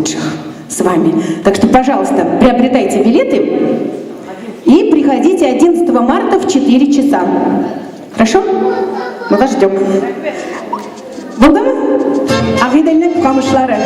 лучших с вами. Так что, пожалуйста, приобретайте билеты и приходите 11 марта в 4 часа. Хорошо? Мы вас ждем. Болды mu? Ағидәлінің қамышлары.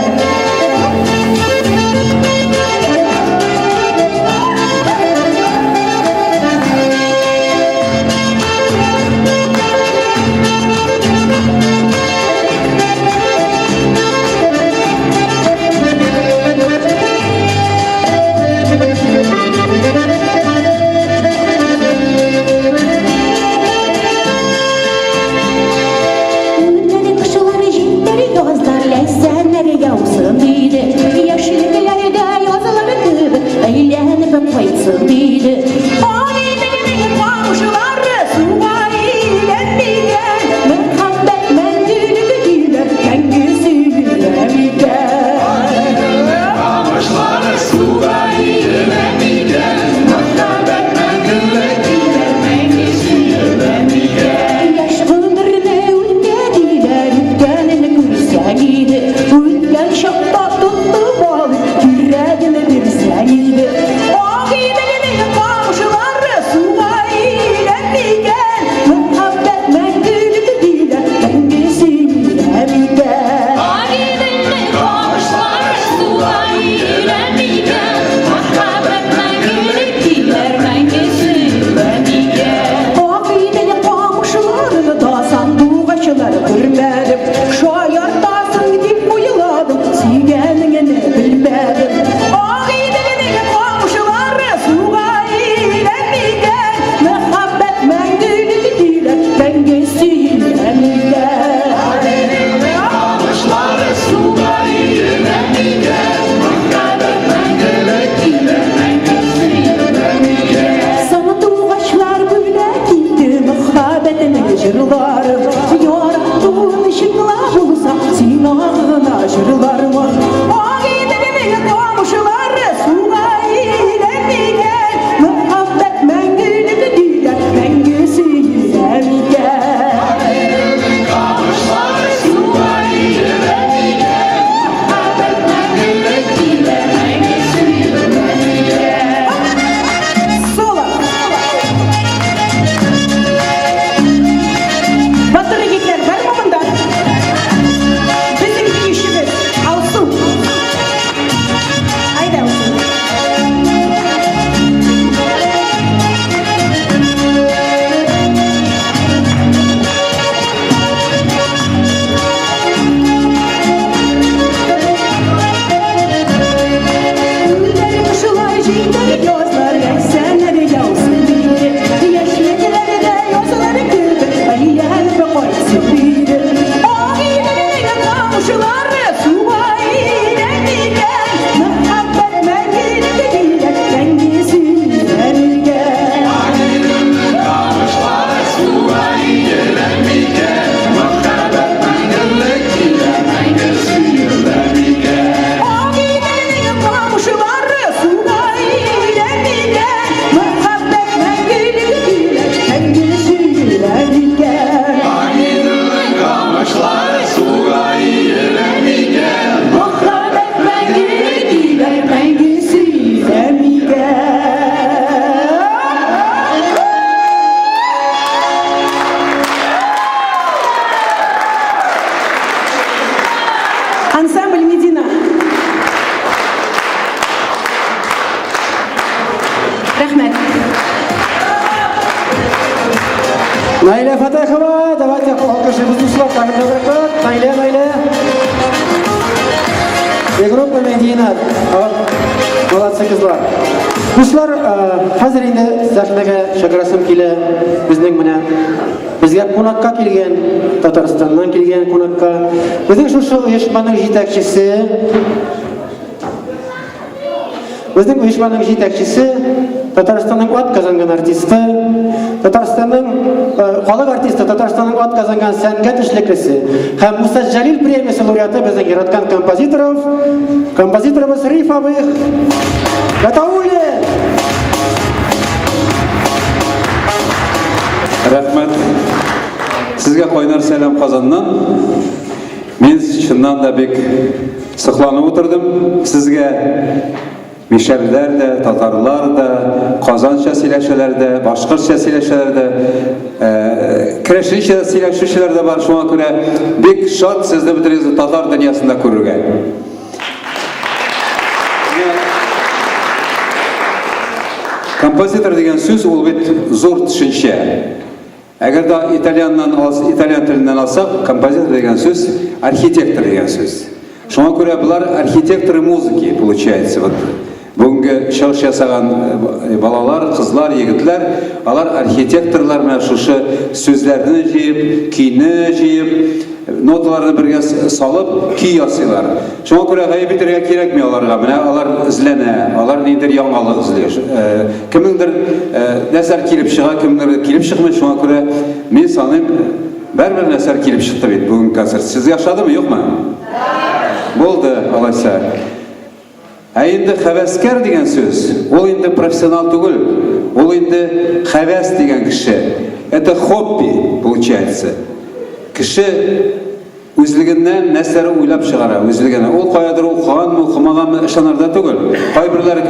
Ансамбль Медина. Рахмет. Найля Фатахова, давайте алкашыбызды сулап тагын Найля. И группа Медина. Молодцы кызлар. Кызлар, хәзер инде сәхнәгә чыгарасым килә. Безнең менә безгә кунакка килгән, Татарстаннан килгән кунакка. Безнең шушы оешманың җитәкчесе, Татарстанның ат казанган артисты, Татарстанның халык артисты, Татарстанның ат казанган сәнгать эшлеклесе һәм Муса Җәлил премиясе лауреаты безнең яраткан композиторыбыз Риф абый. Рәхмәт. Сезгә кайнар сәлам Казаннан. Мен чыннан да бик Sıxlanып отырдым. Sizge Mişerler de, Tatarlar da, Kazança sileşeler de, Başkırça sileşeler de, Kireşinçe sileşişeler de var. Şuna göre bek şart sizde bitiriyorsunuz Tatar dünyasında kururken. Композитор деген сөз ол бит зор түшінше. Әгер да итальян тілінен алсақ, композитор деген сөз архитектор деген сөз. Шуңа күрә бұлар архитекторы музыки получается. Вот бүгінгі шығыш жасаған балалар, қызлар, егітлер, алар архитекторлар менә шушы сөзләрне җыеп, көйне җыеп, ноталарны бергә салып, көй ясыйлар. Шуңа күрә гаеп итәргә кирәкми аларга. Менә алар эзләнә, алар нидер яңалык эзләй. Кемнеңдер нәрсә килеп чыга, кемнеңдер килеп чыкмый. Шуңа күрә мен саныйм, бер нәрсә килеп чыкты бит бүгенге концерт. Сез яшадымы, юкмы? Болды, алайса. Ә инде хәвәскәр дигән сүз, ул инде профессионал түгел, ул инде хәвәс дигән кеше. Это хобби, получается. Кеше үзлегеннән нәрсәләр уйлап чыгара, үзлегенә. Ул каядыр укыганмы, укымаганмы ышанырда түгел. Кайберләр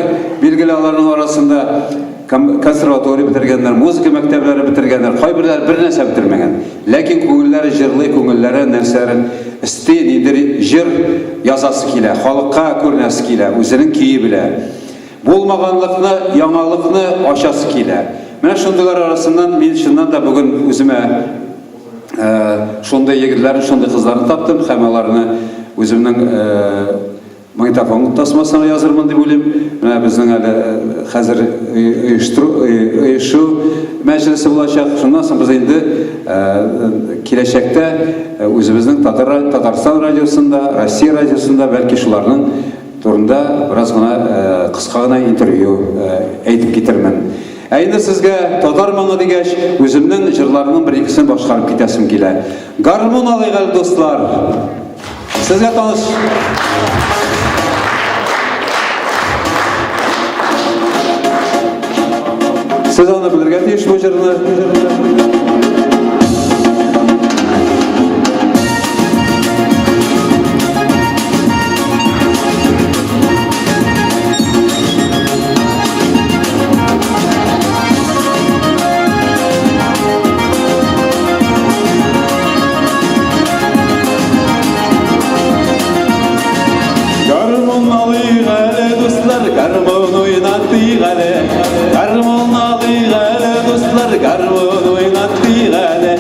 билгеле аларның арасында консерватория битергәннәр, музыка мәктәпләре битергәннәр, кайберләр бер нәрсә битергән. Ләкин күңелләре җырлый, күңелләре нәрсәләрен исти, нидер җыр язасы килә, халыкка күрнәсе килә, үзенең көе белә. Булмаганлыкны, яңалыкны ачасы килә. Менә шундыйлар арасыннан мин чыннан да бүген үземә шундай егетләрне, шундай кызларны таптым, һәм аларны үземнең магнитофон тасмасына язырмын дип уйлыйм. Менә безнең әле хәзер оешу мәҗлесе булачак. Шуннан соң без инде киләчәктә үзебезнең Татарстан радиосында, Россия радиосында бәлки шуларның турында бераз гына кыска гына интервью әйтеп китермен. Ә инде сезгә татар моңы дигәч, үземнең җырларның бер-икесен башкарып китәсем килә. Гармун алыйк әле, дуслар. Сезгә таныш. Siz аны белергә тиеш бу җырны. Гармун алыйк әле, дуслар, гармун уйнатыйк әле. Гармун алыйк әле, дуслар, гармун уйнатыйк әле.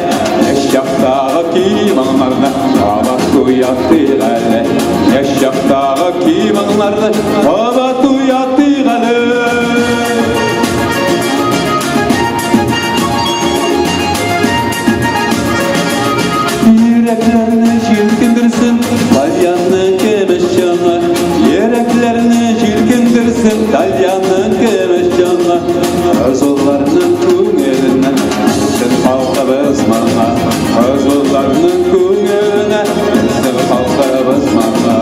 Яшьяктагы киемеңнәрне кабат уятыйк әле. Яшьяктагы киемеңнәрне кабат уятыйк әле. Йөрәкләрне җилкендерсен Тальянның көмеш җаны. Йөрәкләрне җилкендерсен Тальянның көмеш җаны. Кызылларның күңеленнән үтсен халкыбыз моңа. Кызылларның күңеленнән үтсен халкыбыз моңа.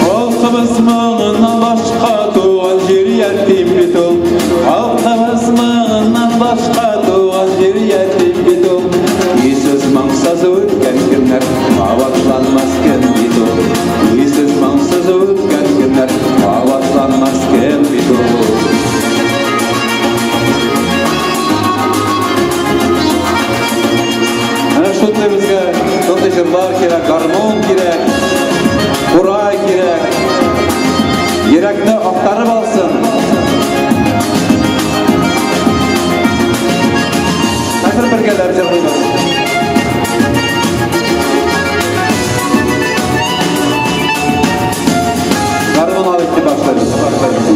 Халкыбыз моңыннан башка туган җир ятим бит ул. Халкыбыз моңыннан башка туган җир ятим бит ул. Исез моңсыз үткән көннәр кабатланмас көн бит ул. Исез моңсыз үткән көннәр кабатланмас көн бит ул. Менә шундай безгә шундай җырлар кирәк, гармон кирәк, курай кирәк. Йөрәкне актарып алсын. Хәзер бергәләп җырлыйбыз. Гармун алып дип башлыйбыз.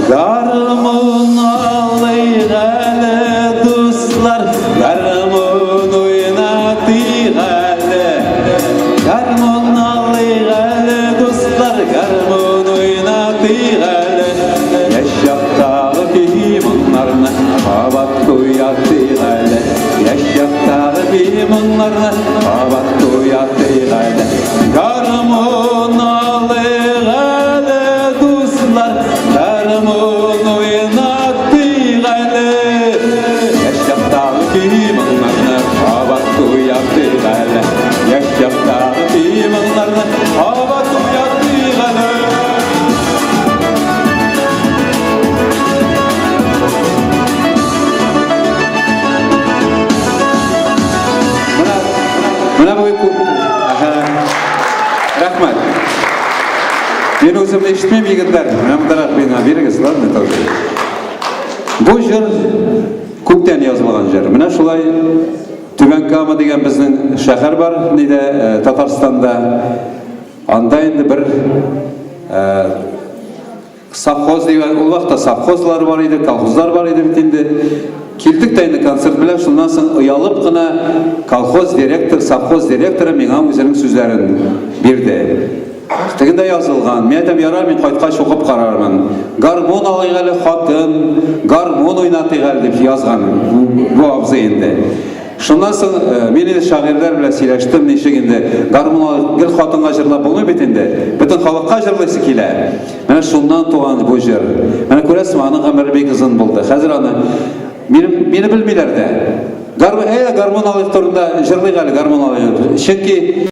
Гармун алыйк әле, дуслар, гармун уйнатыйк әле. Гармун алыйк әле, дуслар, гармун уйнатыйк әле. Яшьяктагы киемеңнәрне кабат уятыйк әле. Яшьяктагы киемеңнәрне кабат уятыйк әле. Гармун алыйк әле, дуслар, гармун уйнатыйк өзім ешітмеймін егіндар. Мәмдірақ бейна беріңіз, ладно, тоже. Бұл жыр көптен yazылған жыр. Мына шулай Түбән Кама деген біздің шәһәр бар, неде Татарстанда. Анда енді бір совхоз деген, ол вақытта совхозлар бар еді, колхозлар бар еді бітінде. Келдік та енді концерт білән, шундан соң ұялып қына колхоз директор, совхоз директоры меңа өзінің сөздерін берді. Тегінде yazылған, мен айтам, яра, мен қайтқаш оқып қарармын. Гармон алайық әлі қатын, гармон ойнатайық әлі деп yazған бұл абзы енді. Шундан соң мен енді шағирлер білән сөйлештім, нешек енді гармон алайық, гел қатынға жырлап болмай бетінде, бүтін халыққа жырлайсы келе. Мәне шундан туған бұл жыр. Мәне көресім, аның ғамыры бек ызын болды. Қазір аны мені білмейлер де. Гармон алайық тұрында жырлайық әлі гармон алайық. Шетке